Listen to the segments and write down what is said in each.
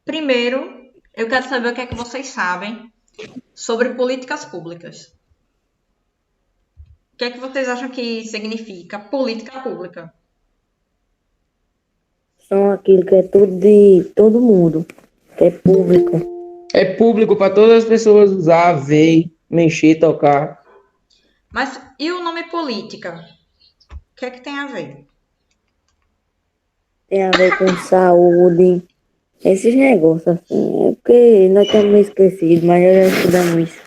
Primeiro, eu quero saber o que é que vocês sabem sobre políticas públicas. O que é que vocês acham que significa política pública? São aquilo que é tudo de todo mundo, que é público. É público para todas as pessoas usar, ver, mexer, tocar. Mas e o nome política? O que é que tem a ver? Tem a ver com saúde, esses negócios assim. É porque nós estamos meio esquecidos, mas nós já estudamos isso.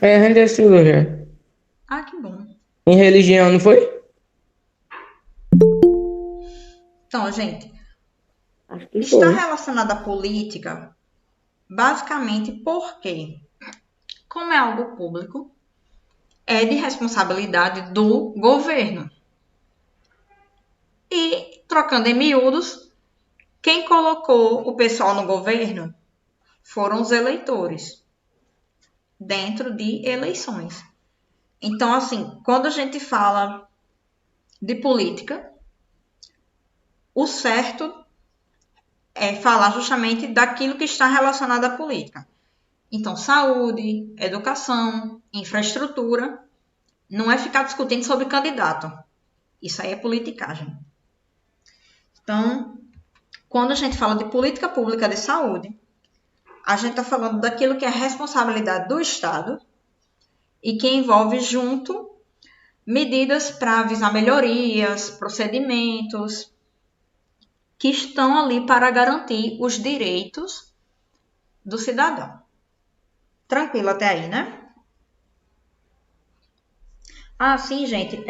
É, a gente já estudou já. Ah, que bom. Em religião, não foi? Então, gente, Acho que está foi. relacionada à política basicamente porque, como é algo público, é de responsabilidade do governo. E, trocando em miúdos, quem colocou o pessoal no governo foram os eleitores, dentro de eleições. Então, assim, quando a gente fala de política, o certo é falar justamente daquilo que está relacionado à política. Então, saúde, educação, infraestrutura, não é ficar discutindo sobre candidato. Isso aí é politicagem. Então, quando a gente fala de política pública de saúde, a gente está falando daquilo que é responsabilidade do Estado e que envolve junto medidas para visar melhorias, procedimentos que estão ali para garantir os direitos do cidadão. Tranquilo até aí, né? Ah, sim, gente.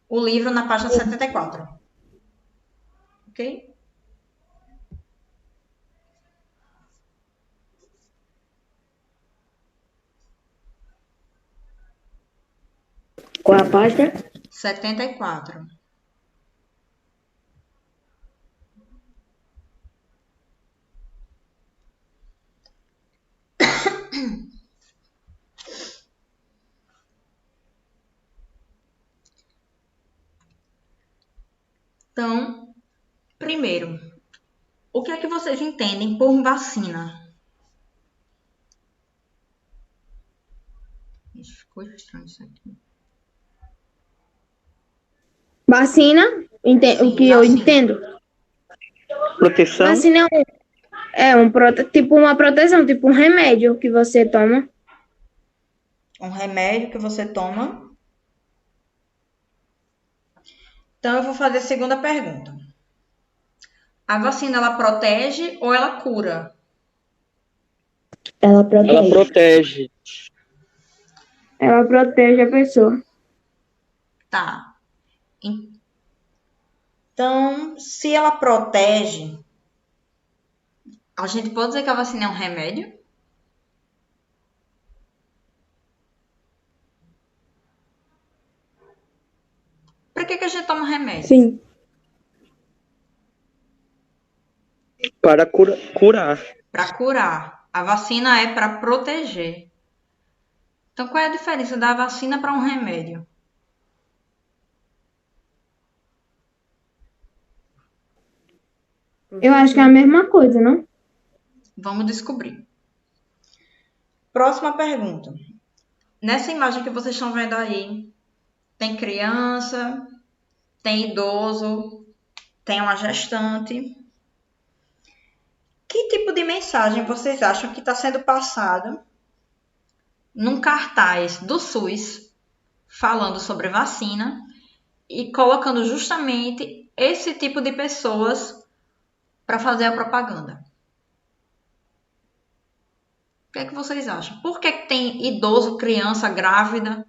O livro na página 74. Ok? Qual a página? 74. Então, primeiro, o que é que vocês entendem por vacina? Ficou estranho isso aqui. Vacina, Sim, o que eu vacina. entendo. Proteção. Vacina tipo uma proteção, tipo um remédio que você toma. Um remédio que você toma. Então, eu vou fazer a segunda pergunta. A vacina, ela protege ou ela cura? Ela protege. Ela protege. Ela protege a pessoa. Tá. Então, se ela protege, a gente pode dizer que a vacina é um remédio? Para que a gente toma remédio? Sim. Para curar. Para curar. A vacina é para proteger. Então, qual é a diferença da vacina para um remédio? Eu acho que é a mesma coisa, não? Vamos descobrir. Próxima pergunta. Nessa imagem que vocês estão vendo aí, tem criança, tem idoso, tem uma gestante. Que tipo de mensagem vocês acham que está sendo passado num cartaz do SUS falando sobre vacina e colocando justamente esse tipo de pessoas para fazer a propaganda? O que é que vocês acham? Por que tem idoso, criança, grávida?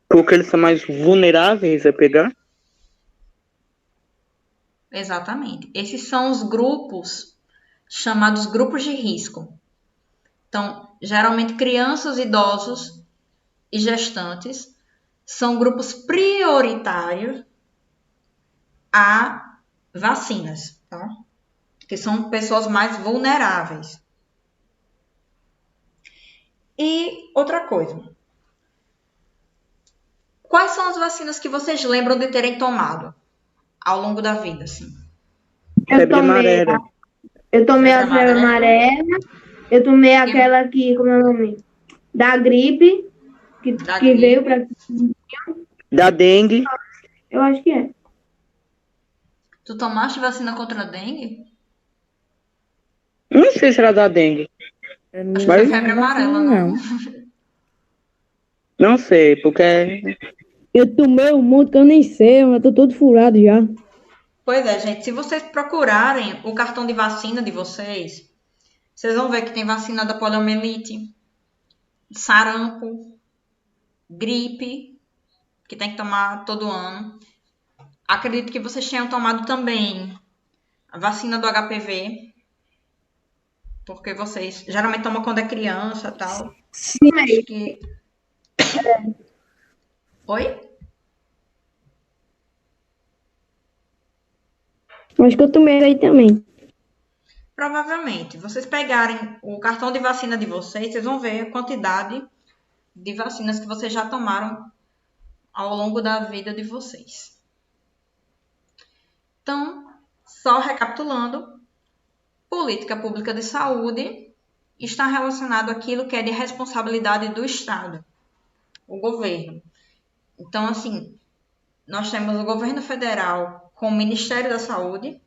Porque eles são mais vulneráveis a pegar. Exatamente. Esses são os grupos chamados grupos de risco. Então, geralmente crianças, idosos e gestantes são grupos prioritários a vacinas, tá? Que são pessoas mais vulneráveis. E outra coisa. Quais são as vacinas que vocês lembram de terem tomado ao longo da vida, assim? Eu Febre tomei amarela. Eu tomei a Febre febre amarela. amarela, eu tomei aquela que, como é o nome? Da gripe, Da que veio gripe. pra. Da dengue. Eu acho que é. Tu tomaste vacina contra a dengue? Não sei se era da dengue. Pra mim Acho que não foi Mas febre tava amarela, vacina, não? não. não sei, porque Eu tomei um monte que eu nem sei, mas tô todo furado já. Pois é, gente. Se vocês procurarem o cartão de vacina de vocês, vocês vão ver que tem vacina da poliomielite, sarampo, gripe, que tem que tomar todo ano. Acredito que vocês tenham tomado também a vacina do HPV, porque vocês geralmente tomam quando é criança e tal. Acho que. Oi? Acho que eu tomei aí também. Provavelmente. Vocês pegarem o cartão de vacina de vocês, vocês vão ver a quantidade de vacinas que vocês já tomaram ao longo da vida de vocês. Então, só recapitulando, política pública de saúde está relacionado àquilo que é de responsabilidade do Estado, o governo. Então, assim, nós temos o governo federal com o Ministério da Saúde,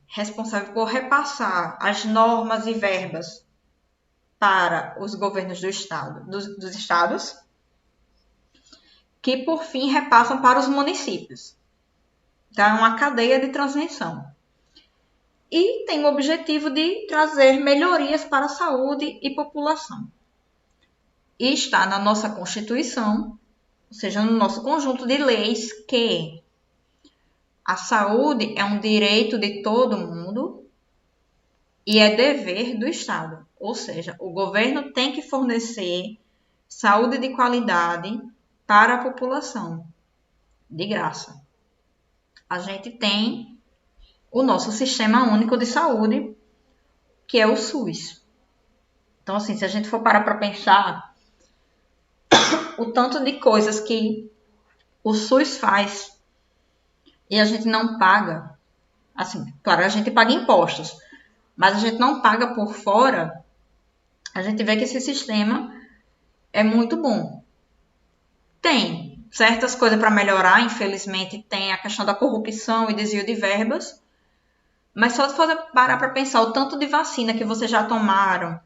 responsável por repassar as normas e verbas para os governos do estado, dos estados, que por fim repassam para os municípios. Então, é uma cadeia de transmissão. E tem o objetivo de trazer melhorias para a saúde e população. E está na nossa Constituição, ou seja, no nosso conjunto de leis, que a saúde é um direito de todo mundo e é dever do Estado. Ou seja, o governo tem que fornecer saúde de qualidade para a população, de graça. A gente tem o nosso Sistema Único de Saúde, que é o SUS. Então, assim, se a gente for parar para pensar, o tanto de coisas que o SUS faz e a gente não paga, assim, claro, a gente paga impostos, mas a gente não paga por fora, a gente vê que esse sistema é muito bom. Tem certas coisas para melhorar, infelizmente, tem a questão da corrupção e desvio de verbas, mas só se for parar para pensar o tanto de vacina que vocês já tomaram,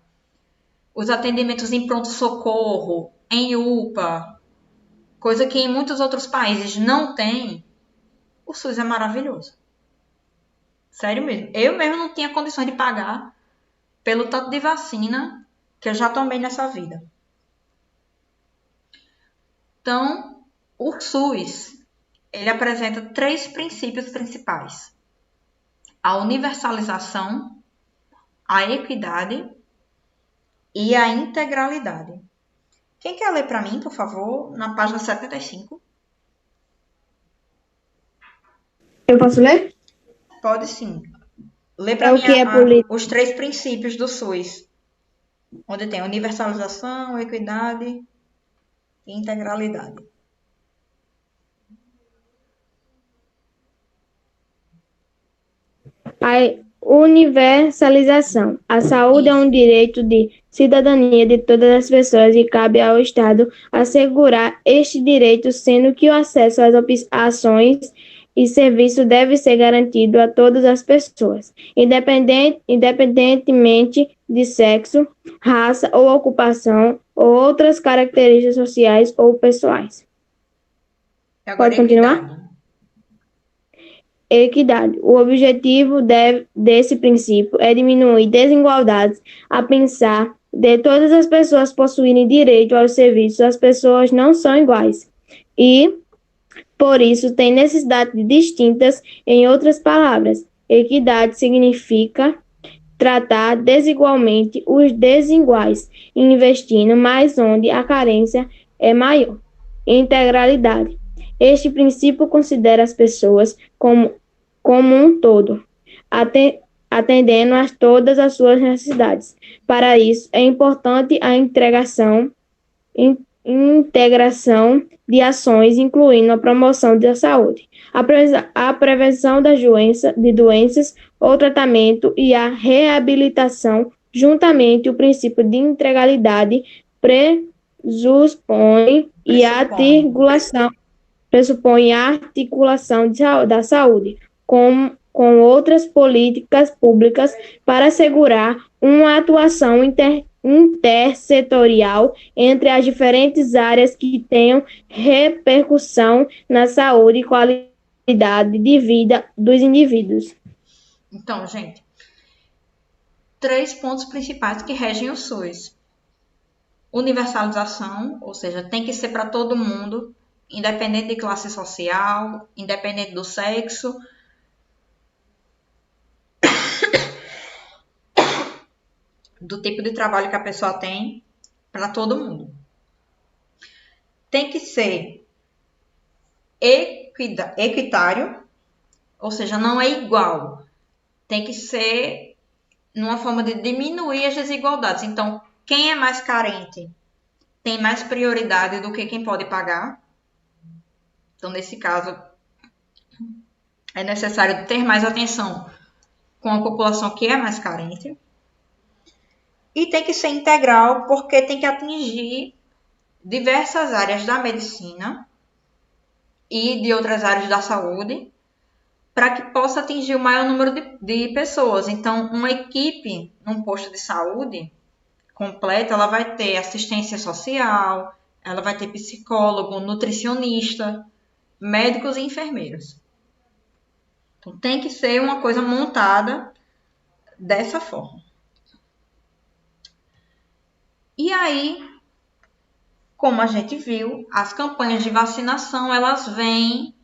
os atendimentos em pronto-socorro, em UPA, coisa que em muitos outros países não tem, o SUS é maravilhoso. Sério mesmo. Eu mesmo não tinha condições de pagar pelo tanto de vacina que eu já tomei nessa vida. Então, o SUS, ele apresenta 3 princípios principais: a universalização, a equidade e a integralidade. Quem quer ler para mim, por favor, na página 75? Eu posso ler? Pode sim. Lê para É o mim que é política. os 3 princípios do SUS, onde tem universalização, equidade e integralidade. A universalização. A saúde é um direito de cidadania de todas as pessoas e cabe ao Estado assegurar este direito, sendo que o acesso às ações e serviços deve ser garantido a todas as pessoas, independentemente de sexo, raça ou ocupação ou outras características sociais ou pessoais. Agora, Pode continuar? equidade. Equidade. O objetivo desse princípio é diminuir desigualdades a pensar de todas as pessoas possuírem direito aos serviços. As pessoas não são iguais e, por isso, têm necessidades distintas. Em outras palavras, equidade significa tratar desigualmente os desiguais, investindo mais onde a carência é maior. Integralidade. Este princípio considera as pessoas como um todo, atendendo a todas as suas necessidades. Para isso, é importante a integração de ações, incluindo a promoção da saúde, a prevenção de doenças ou tratamento e a reabilitação, juntamente o princípio de integralidade pressupõe a articulação da saúde com outras políticas públicas para assegurar uma atuação intersetorial entre as diferentes áreas que tenham repercussão na saúde e qualidade de vida dos indivíduos. Então, gente, 3 pontos principais que regem o SUS. Universalização, ou seja, tem que ser para todo mundo, independente de classe social, independente do sexo, do tipo de trabalho que a pessoa tem, para todo mundo. Tem que ser equitário, ou seja, não é igual. Tem que ser numa forma de diminuir as desigualdades. Então, quem é mais carente tem mais prioridade do que quem pode pagar. Então, nesse caso, é necessário ter mais atenção com a população que é mais carente. E tem que ser integral, porque tem que atingir diversas áreas da medicina e de outras áreas da saúde, para que possa atingir o maior número de pessoas. Então, uma equipe num posto de saúde completa, ela vai ter assistência social, ela vai ter psicólogo, nutricionista, médicos e enfermeiros. Então, tem que ser uma coisa montada dessa forma. E aí, como a gente viu, as campanhas de vacinação, elas vêm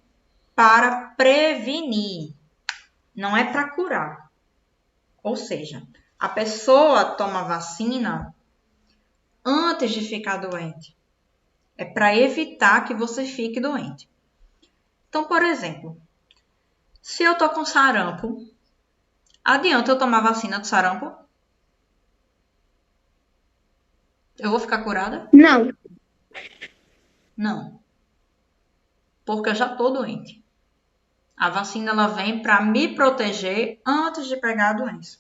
para prevenir, não é para curar. Ou seja, a pessoa toma vacina antes de ficar doente. É para evitar que você fique doente. Então, por exemplo, se eu tô com sarampo, adianta eu tomar vacina do sarampo? Eu vou ficar curada? Não. Não. Porque eu já tô doente. A vacina ela vem para me proteger antes de pegar a doença.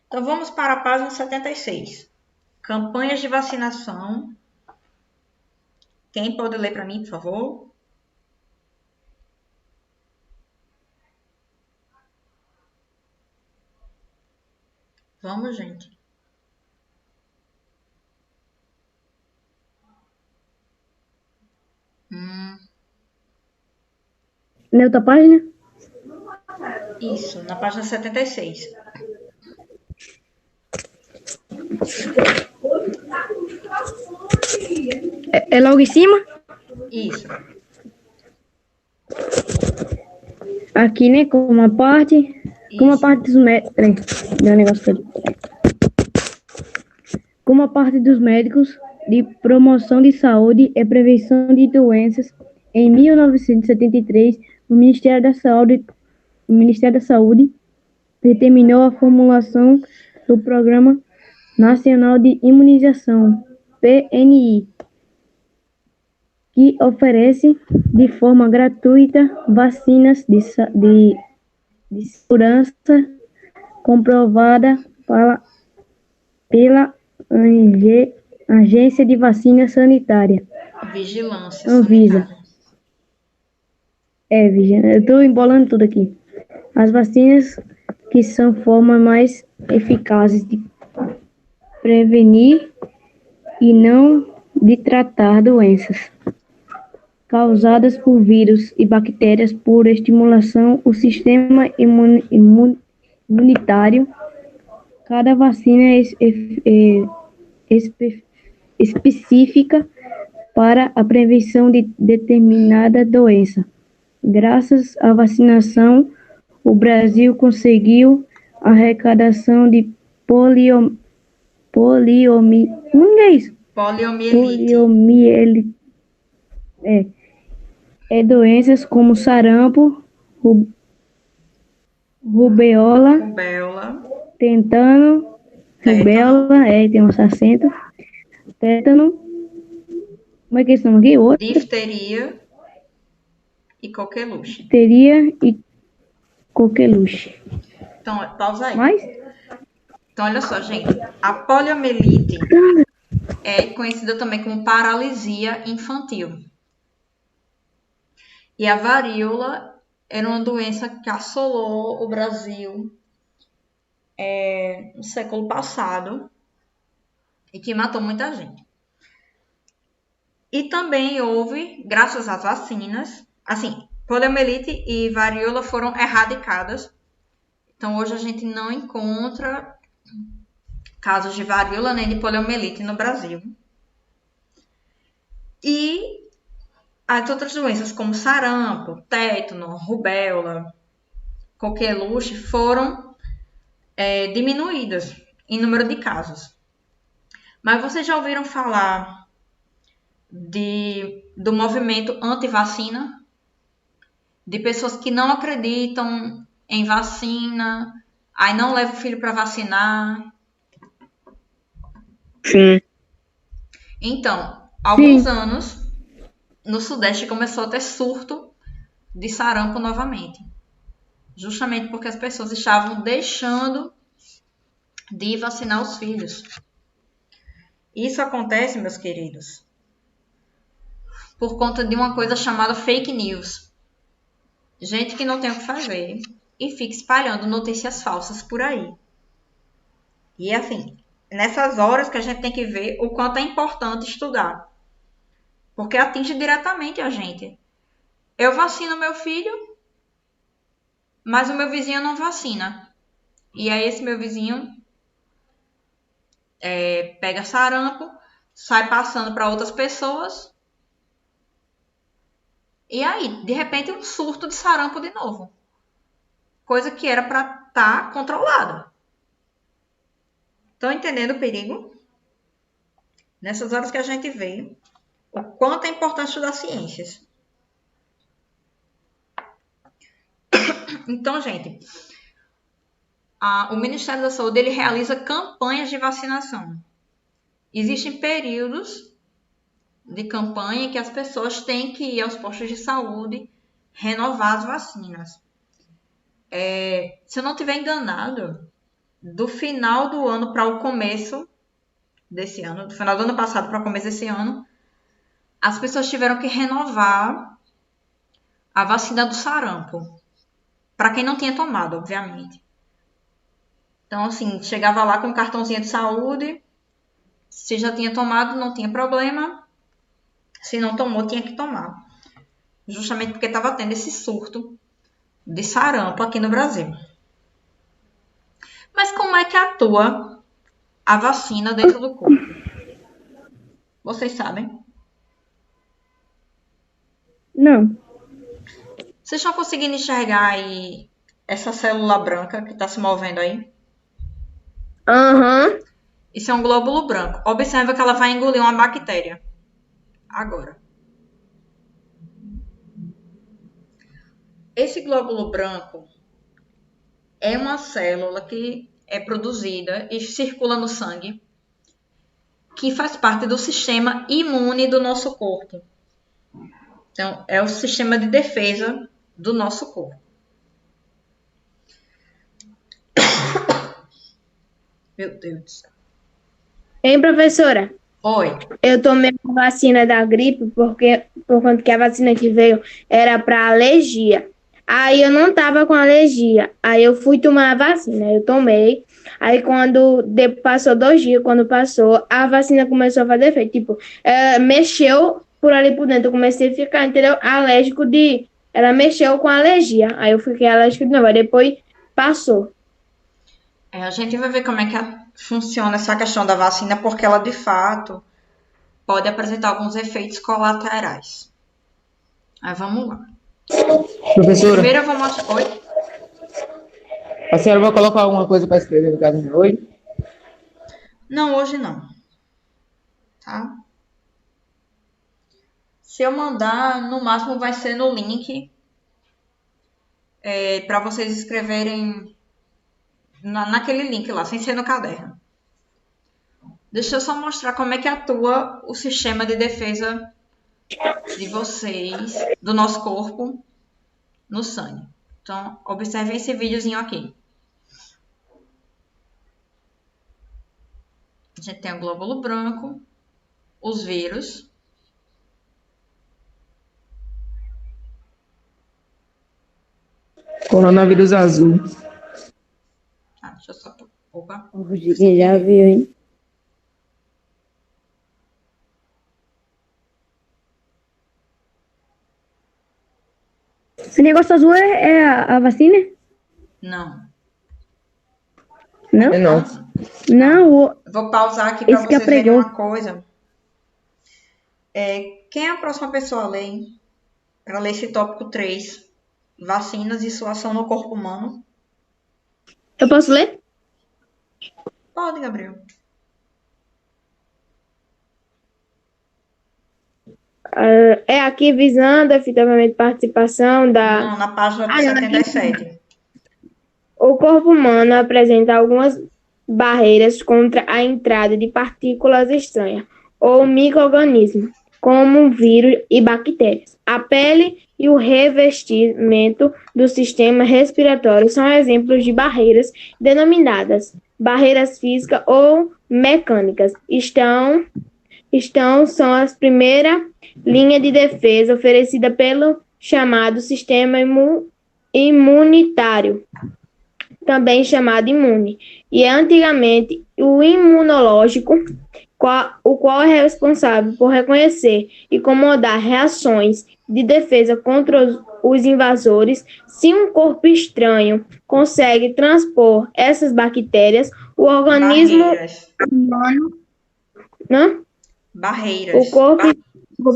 Então vamos para a página 76. Campanhas de vacinação. Quem pode ler para mim, por favor? Vamos, gente. Na outra página? Isso, na página 76. É logo em cima? Isso. Aqui, né? Como a parte dos médicos. Peraí, deu um negócio ali. Como a parte dos médicos de promoção de saúde e prevenção de doenças, em 1973, o Ministério da Saúde determinou a formulação do Programa Nacional de Imunização, PNI, que oferece de forma gratuita vacinas de segurança comprovada pela Agência de Vacina Sanitária. Vigilância Anvisa. sanitária. Vigilância. Eu estou embolando tudo aqui. As vacinas que são formas mais eficazes de prevenir e não de tratar doenças causadas por vírus e bactérias por estimulação do sistema imunitário. Cada vacina é específica para a prevenção de determinada doença. Graças à vacinação, o Brasil conseguiu a arrecadação de poliomielite. Doenças como sarampo, rubéola, tétano, tem uns acentos, tétano, como é que eles chamam aqui? Outro? Difteria e coqueluche. Difteria e coqueluche. Então, pausa aí. Mas, Então, olha só, gente. A poliomielite é conhecida também como paralisia infantil. E a varíola era uma doença que assolou o Brasil no século passado e que matou muita gente. E também houve, graças às vacinas, assim, poliomielite e varíola foram erradicadas. Então, hoje a gente não encontra casos de varíola nem de poliomielite no Brasil. E as outras doenças como sarampo, tétano, rubéola, coqueluche foram diminuídas em número de casos. Mas vocês já ouviram falar do movimento anti-vacina? De pessoas que não acreditam em vacina, aí não levam o filho para vacinar. Sim. Então, há alguns anos, no Sudeste começou a ter surto de sarampo novamente. Justamente porque as pessoas estavam deixando de vacinar os filhos. Isso acontece, meus queridos, por conta de uma coisa chamada fake news. Gente que não tem o que fazer e fica espalhando notícias falsas por aí. E assim, nessas horas que a gente tem que ver o quanto é importante estudar. Porque atinge diretamente a gente. Eu vacino meu filho, mas o meu vizinho não vacina. E aí esse meu vizinho pega sarampo, sai passando para outras pessoas. E aí, de repente, um surto de sarampo de novo. Coisa que era para estar controlada. Estão entendendo o perigo? Nessas horas que a gente vê o quanto é importante estudar ciências. Então, gente, o Ministério da Saúde ele realiza campanhas de vacinação. Existem períodos de campanha que as pessoas têm que ir aos postos de saúde renovar as vacinas. Se eu não estiver enganado, do final do ano para o começo desse ano, do final do ano passado para o começo desse ano, as pessoas tiveram que renovar a vacina do sarampo. Para quem não tinha tomado, obviamente. Então, assim, chegava lá com um cartãozinho de saúde. Se já tinha tomado, não tinha problema. Se não tomou, tinha que tomar. Justamente porque estava tendo esse surto de sarampo aqui no Brasil. Mas como é que atua a vacina dentro do corpo? Vocês sabem? não. Vocês estão conseguindo enxergar aí essa célula branca que está se movendo aí? Aham. Isso é um glóbulo branco. Observa que ela vai engolir uma bactéria. Agora. Esse glóbulo branco é uma célula que é produzida e circula no sangue, que faz parte do sistema imune do nosso corpo. Então, é o sistema de defesa do nosso corpo. Meu Deus do céu. Hein, professora? Oi. Eu tomei a vacina da gripe por conta que a vacina que veio era para alergia. Aí eu não tava com alergia. Aí eu fui tomar a vacina. Eu tomei. Aí passou 2 dias, quando passou, a vacina começou a fazer efeito. Tipo, mexeu por ali por dentro. Eu comecei a ficar, entendeu? Alérgico de. Ela mexeu com alergia. Aí eu fiquei alérgico de novo. Aí depois passou. A gente vai ver como é que funciona essa questão da vacina, porque ela de fato pode apresentar alguns efeitos colaterais. Aí vamos lá. Professora, Primeiro eu vou mostrar. Oi? a senhora vai colocar alguma coisa para escrever no caderno hoje? Não, hoje não. Tá? Se eu mandar, no máximo vai ser no link para vocês escreverem naquele link lá, sem ser no caderno. Deixa eu só mostrar como é que atua o sistema de defesa de vocês, do nosso corpo, no sangue. Então, observem esse videozinho aqui. A gente tem o glóbulo branco, os vírus. Coronavírus azul. Deixa eu só... Opa. Quem já viu, hein? Esse negócio azul é a vacina? Não. Não? Não. Não, Vou pausar aqui para Esse que vocês verem apregou. uma coisa. Quem é a próxima pessoa a ler? Para ler esse tópico 3. Vacinas e sua ação no corpo humano. Eu posso ler? Pode, Gabriel. É aqui visando efetivamente participação da. Não, na página não, 77. O corpo humano apresenta algumas barreiras contra a entrada de partículas estranhas ou micro-organismos, como vírus e bactérias. A pele e o revestimento do sistema respiratório são exemplos de barreiras denominadas barreiras físicas ou mecânicas. São as primeira linha de defesa oferecida pelo chamado sistema imunitário, também chamado imune, e é antigamente o imunológico, o qual é responsável por reconhecer e comandar reações de defesa contra os invasores. Se um corpo estranho consegue transpor essas bactérias, o organismo Barreiras. humano, né? Barreiras. O corpo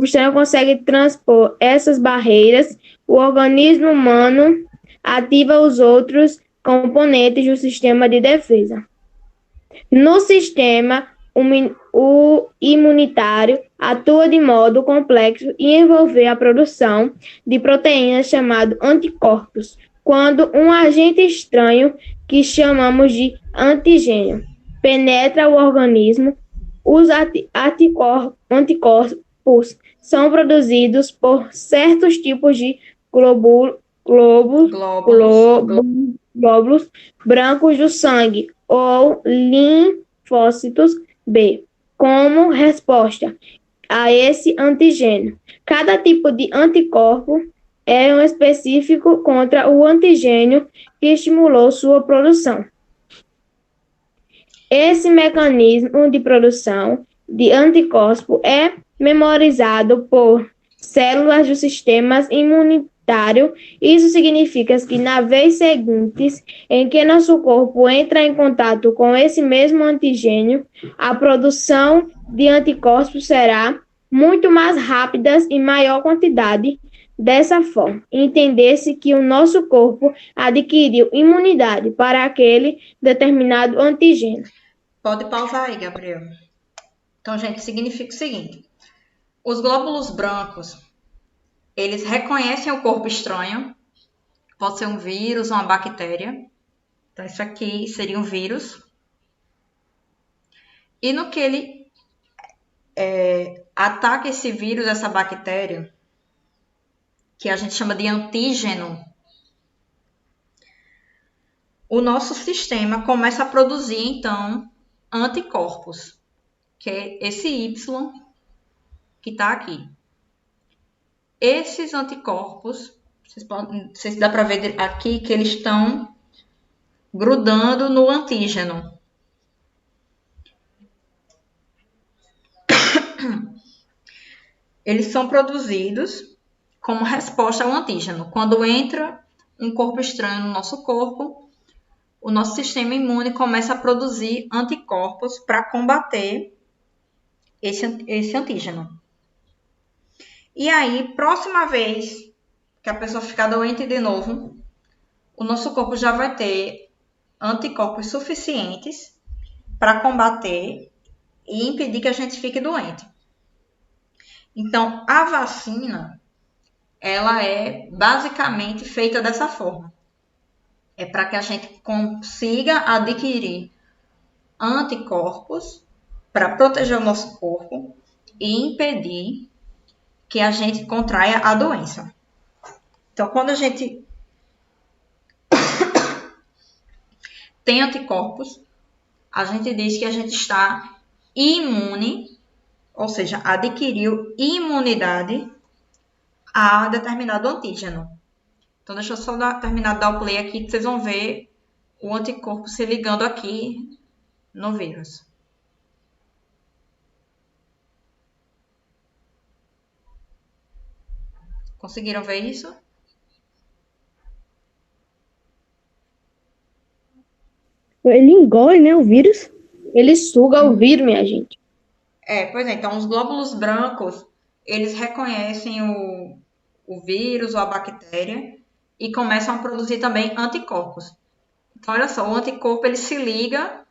estranho consegue transpor essas barreiras, o organismo humano ativa os outros componentes do sistema de defesa. No sistema, o imunitário atua de modo complexo e envolve a produção de proteínas chamadas anticorpos, quando um agente estranho, que chamamos de antígeno, penetra o organismo. Os anticorpos são produzidos por certos tipos de glóbulos brancos do sangue ou linfócitos B, como resposta a esse antígeno. Cada tipo de anticorpo é um específico contra o antígeno que estimulou sua produção. Esse mecanismo de produção de anticorpo é memorizado por células do sistema imunitário. Isso significa que na vez seguinte em que nosso corpo entra em contato com esse mesmo antígeno, a produção de anticorpos será muito mais rápida e maior quantidade. Dessa forma, entender-se que o nosso corpo adquiriu imunidade para aquele determinado antígeno. Pode pausar aí, Gabriel. Então, gente, significa o seguinte. Os glóbulos brancos, eles reconhecem o corpo estranho. Pode ser um vírus ou uma bactéria. Então, isso aqui seria um vírus. E no que ele ataca esse vírus, essa bactéria, que a gente chama de antígeno, o nosso sistema começa a produzir, então, anticorpos, que é esse Y que está aqui. Esses anticorpos, não sei se dá para ver aqui, que eles estão grudando no antígeno. Eles são produzidos como resposta ao antígeno. Quando entra um corpo estranho no nosso corpo, o nosso sistema imune começa a produzir anticorpos para combater esse antígeno. E aí, próxima vez que a pessoa ficar doente de novo, o nosso corpo já vai ter anticorpos suficientes para combater e impedir que a gente fique doente. Então, a vacina, ela é basicamente feita dessa forma. É para que a gente consiga adquirir anticorpos para proteger o nosso corpo e impedir que a gente contraia a doença. Então, quando a gente tem anticorpos, a gente diz que a gente está imune, ou seja, adquiriu imunidade a determinado antígeno. Então, deixa eu só terminar de dar o play aqui, que vocês vão ver o anticorpo se ligando aqui no vírus. Conseguiram ver isso? Ele engole, né, o vírus? Ele suga o vírus, minha gente. Pois é, então os glóbulos brancos, eles reconhecem o vírus ou a bactéria e começam a produzir também anticorpos. Então, olha só, o anticorpo ele se liga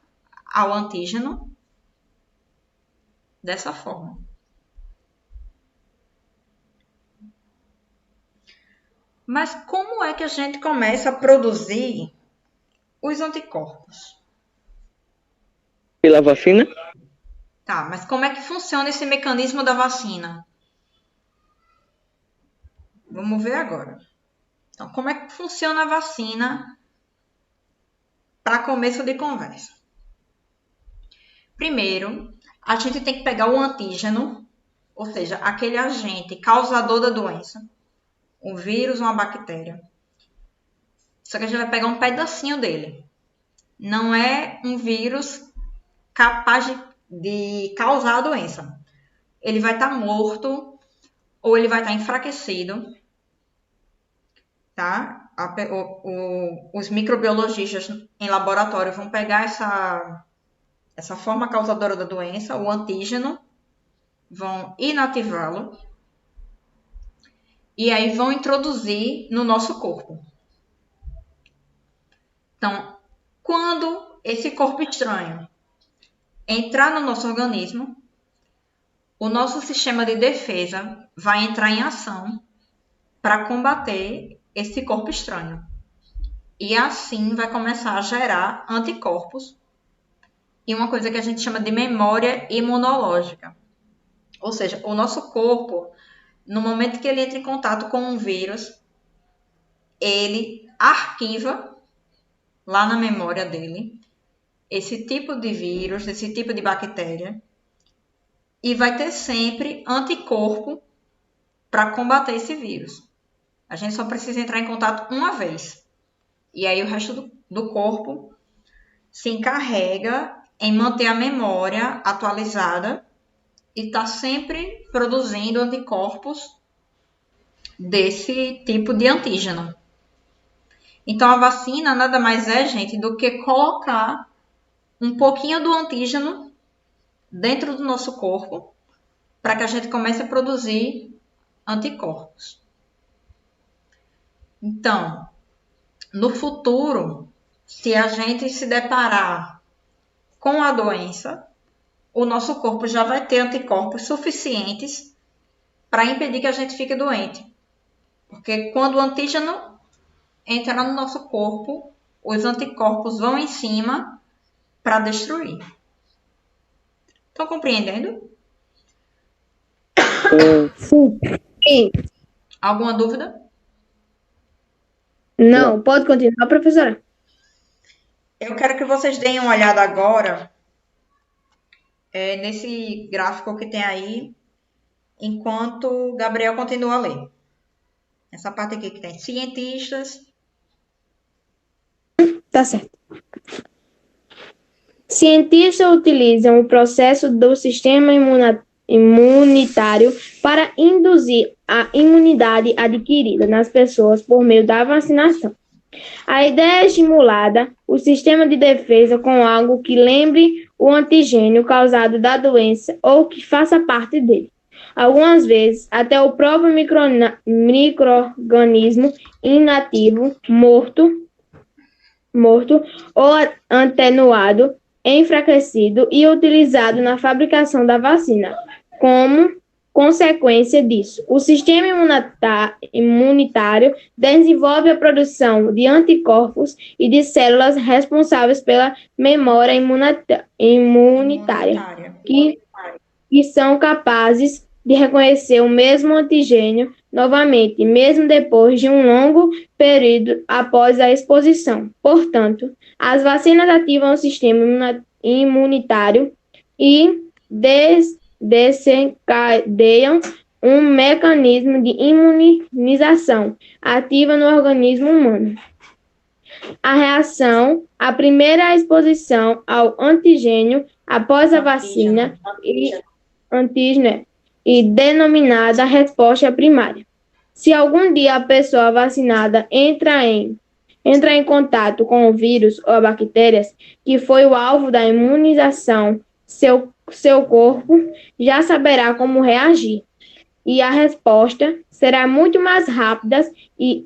ao antígeno dessa forma. Mas como é que a gente começa a produzir os anticorpos? Pela vacina? Tá, mas como é que funciona esse mecanismo da vacina? Vamos ver agora. Então, como é que funciona a vacina para começo de conversa? Primeiro, a gente tem que pegar o antígeno, ou seja, aquele agente causador da doença, um vírus ou uma bactéria. Só que a gente vai pegar um pedacinho dele. Não é um vírus capaz de causar a doença. Ele vai estar morto ou ele vai estar enfraquecido, tá? Os microbiologistas em laboratório vão pegar essa forma causadora da doença, o antígeno, vão inativá-lo e aí vão introduzir no nosso corpo. Então, quando esse corpo estranho entrar no nosso organismo, o nosso sistema de defesa vai entrar em ação para combater esse corpo estranho. E assim vai começar a gerar anticorpos e uma coisa que a gente chama de memória imunológica. Ou seja, o nosso corpo, no momento que ele entra em contato com um vírus, ele arquiva lá na memória dele esse tipo de vírus, esse tipo de bactéria, e vai ter sempre anticorpo para combater esse vírus. A gente só precisa entrar em contato uma vez. E aí o resto do corpo se encarrega em manter a memória atualizada e está sempre produzindo anticorpos desse tipo de antígeno. Então, a vacina nada mais é, gente, do que colocar um pouquinho do antígeno dentro do nosso corpo para que a gente comece a produzir anticorpos. Então, no futuro, se a gente se deparar com a doença, o nosso corpo já vai ter anticorpos suficientes para impedir que a gente fique doente. Porque quando o antígeno entra no nosso corpo, os anticorpos vão em cima para destruir. Estão compreendendo? Sim. Alguma dúvida? Não, pode continuar, professora. Eu quero que vocês deem uma olhada agora nesse gráfico que tem aí, enquanto o Gabriel continua a ler. Essa parte aqui que tem cientistas. Tá certo. Cientistas utilizam o processo do sistema imunitário para induzir a imunidade adquirida nas pessoas por meio da vacinação. A ideia é estimular o sistema de defesa com algo que lembre o antigênio causado da doença ou que faça parte dele. Algumas vezes, até o próprio micro-organismo inativo, morto ou atenuado, enfraquecido e utilizado na fabricação da vacina. Como consequência disso, o sistema imunitário desenvolve a produção de anticorpos e de células responsáveis pela memória imunitária, que são capazes de reconhecer o mesmo antigênio novamente, mesmo depois de um longo período após a exposição. Portanto, as vacinas ativam o sistema imunitário e desencadeiam um mecanismo de imunização ativa no organismo humano. A reação à primeira exposição ao antigênio após a vacina antígeno e denominada resposta primária. Se algum dia a pessoa vacinada entra em contato com o vírus ou bactérias que foi o alvo da imunização, seu corpo já saberá como reagir. E a resposta será muito mais rápida e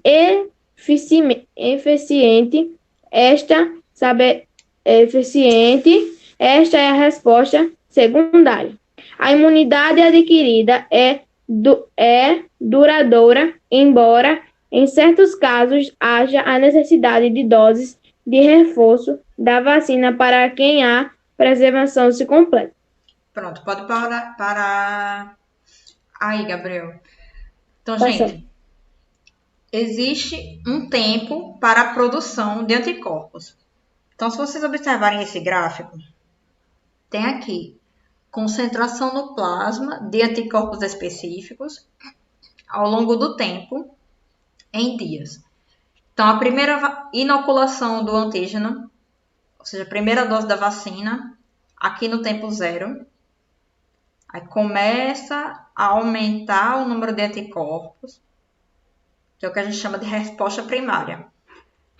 eficiente. Esta é a resposta secundária. A imunidade adquirida é duradoura, embora em certos casos haja a necessidade de doses de reforço da vacina para quem a preservação se completa. Pronto, pode parar aí, Gabriel. Então, Tá gente, certo. existe um tempo para a produção de anticorpos. Então, se vocês observarem esse gráfico, tem aqui concentração no plasma de anticorpos específicos ao longo do tempo, em dias. Então, a primeira inoculação do antígeno, ou seja, a primeira dose da vacina, aqui no tempo 0. Aí começa a aumentar o número de anticorpos, que é o que a gente chama de resposta primária.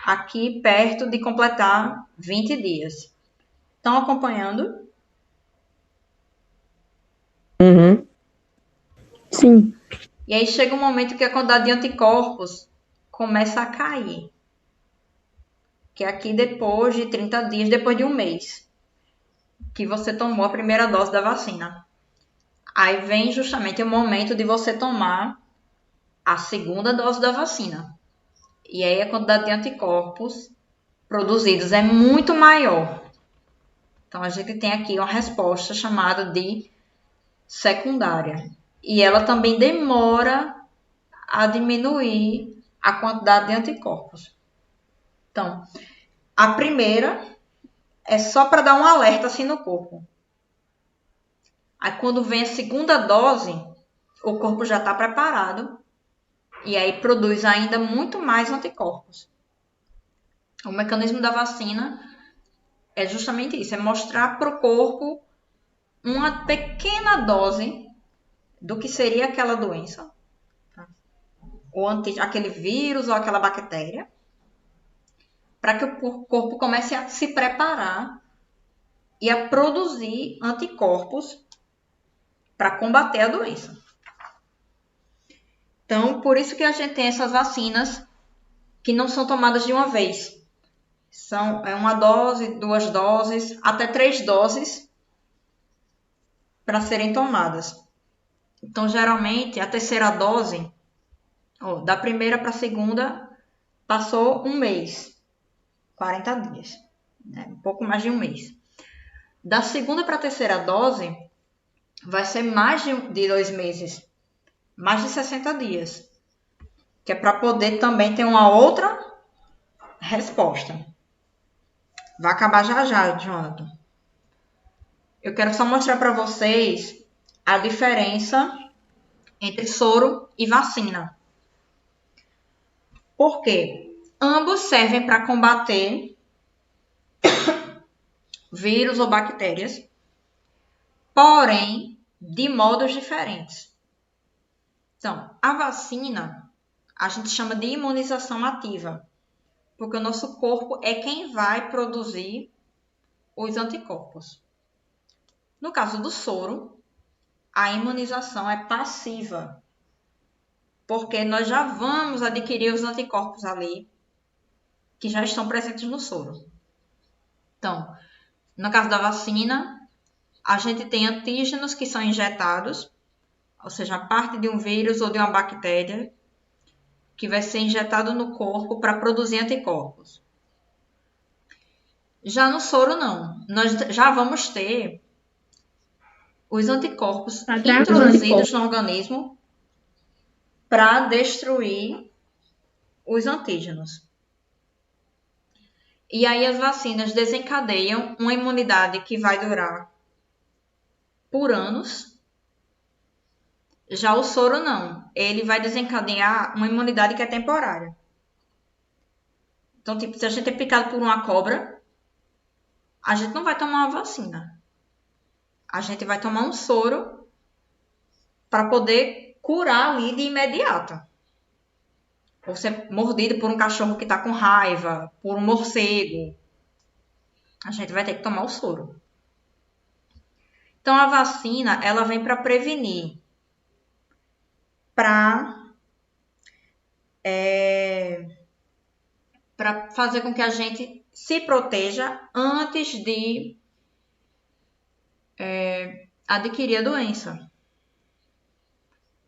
Aqui perto de completar 20 dias. Estão acompanhando? Uhum. Sim. E aí chega um momento que a quantidade de anticorpos começa a cair. Que é aqui depois de 30 dias, depois de um mês, que você tomou a primeira dose da vacina. Aí vem justamente o momento de você tomar a segunda dose da vacina. E aí a quantidade de anticorpos produzidos é muito maior. Então a gente tem aqui uma resposta chamada de secundária. E ela também demora a diminuir a quantidade de anticorpos. Então, a primeira é só para dar um alerta assim no corpo. Aí quando vem a segunda dose, o corpo já está preparado e aí produz ainda muito mais anticorpos. O mecanismo da vacina é justamente isso, é mostrar para o corpo uma pequena dose do que seria aquela doença, ou aquele vírus ou aquela bactéria, para que o corpo comece a se preparar e a produzir anticorpos para combater a doença. Então, por isso que a gente tem essas vacinas que não são tomadas de uma vez. É uma dose, 2 doses, até 3 doses para serem tomadas. Então, geralmente, a terceira dose, da primeira para a segunda, passou um mês, 40 dias, né? Um pouco mais de um mês. Da segunda para a terceira dose, vai ser mais de 2 meses, mais de 60 dias, que é para poder também ter uma outra resposta. Vai acabar já já, Jonathan. Eu quero só mostrar para vocês a diferença entre soro e vacina. Por quê? Ambos servem para combater vírus ou bactérias, porém de modos diferentes. Então, a vacina a gente chama de imunização ativa, porque o nosso corpo é quem vai produzir os anticorpos. No caso do soro, a imunização é passiva, porque nós já vamos adquirir os anticorpos ali, que já estão presentes no soro. Então, no caso da vacina, a gente tem antígenos que são injetados, ou seja, a parte de um vírus ou de uma bactéria, que vai ser injetado no corpo para produzir anticorpos. Já no soro, não. Nós já vamos ter os anticorpos Atraca os introduzidos no organismo para destruir os antígenos. E aí as vacinas desencadeiam uma imunidade que vai durar por anos. Já o soro não. Ele vai desencadear uma imunidade que é temporária. Então, tipo, se a gente é picado por uma cobra, a gente não vai tomar uma vacina. A gente vai tomar um soro para poder curar ali de imediato. Ou ser mordido por um cachorro que está com raiva, por um morcego. A gente vai ter que tomar o soro. Então, a vacina, ela vem para prevenir. Para fazer com que a gente se proteja antes de adquirir a doença.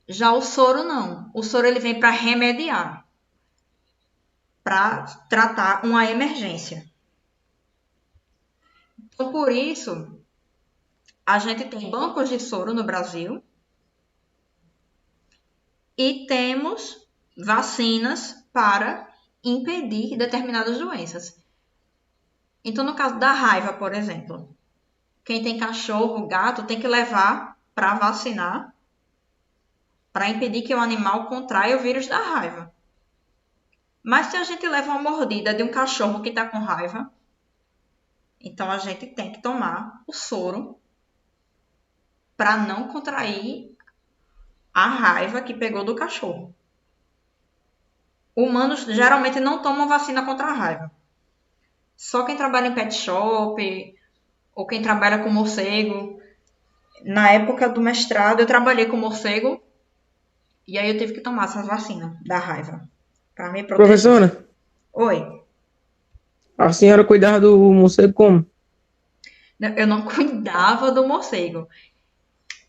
Já o soro não. O soro ele vem para remediar, para tratar uma emergência. Então, por isso, a gente tem bancos de soro no Brasil e temos vacinas para impedir determinadas doenças. Então, no caso da raiva, por exemplo, quem tem cachorro, gato, tem que levar para vacinar para impedir que o animal contraia o vírus da raiva. Mas se a gente leva uma mordida de um cachorro que está com raiva, então a gente tem que tomar o soro para não contrair a raiva que pegou do cachorro. Humanos geralmente não tomam vacina contra a raiva. Só quem trabalha em pet shop ou quem trabalha com morcego. Na época do mestrado eu trabalhei com morcego e aí eu tive que tomar essas vacinas da raiva para me proteger. Professora, Oi. a senhora cuidava do morcego como? Eu não cuidava do morcego.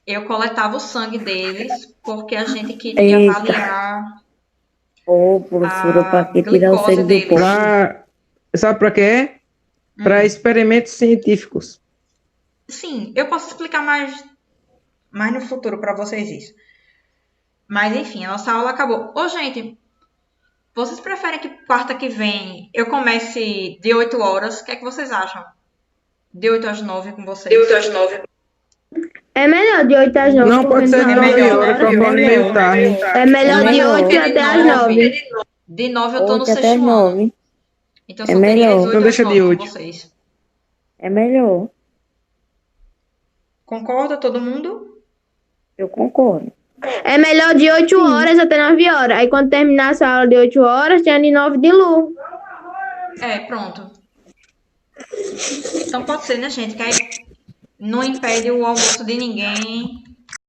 Eu coletava o sangue deles porque a gente queria Eita. avaliar Ô, professora, pra que tirar o glicose sangue do deles. povo? Sabe para quê? Para experimentos científicos. Sim, eu posso explicar mais no futuro para vocês isso. Mas enfim, a nossa aula acabou. Ô, gente, vocês preferem que quarta que vem eu comece de 8 horas? O que é que vocês acham? De 8 às 9 com vocês? De 8 às 9. É melhor de 8 às 9. Não pode ser de 9 horas, que eu acordo meio tarde. É melhor de melhor. 8 até às 9. De 9 eu tô no 8 até sexto ano. 9. Então É eu só teria melhor. de 8 Então às deixa de 9 com 8. vocês. É melhor. Concorda todo mundo? Eu concordo. É melhor de 8 horas até 9 horas. Aí quando terminar essa aula de 8 horas, tem a de 9 de Lu. Pronto. Então pode ser, né, gente? Que aí não impede o almoço de ninguém.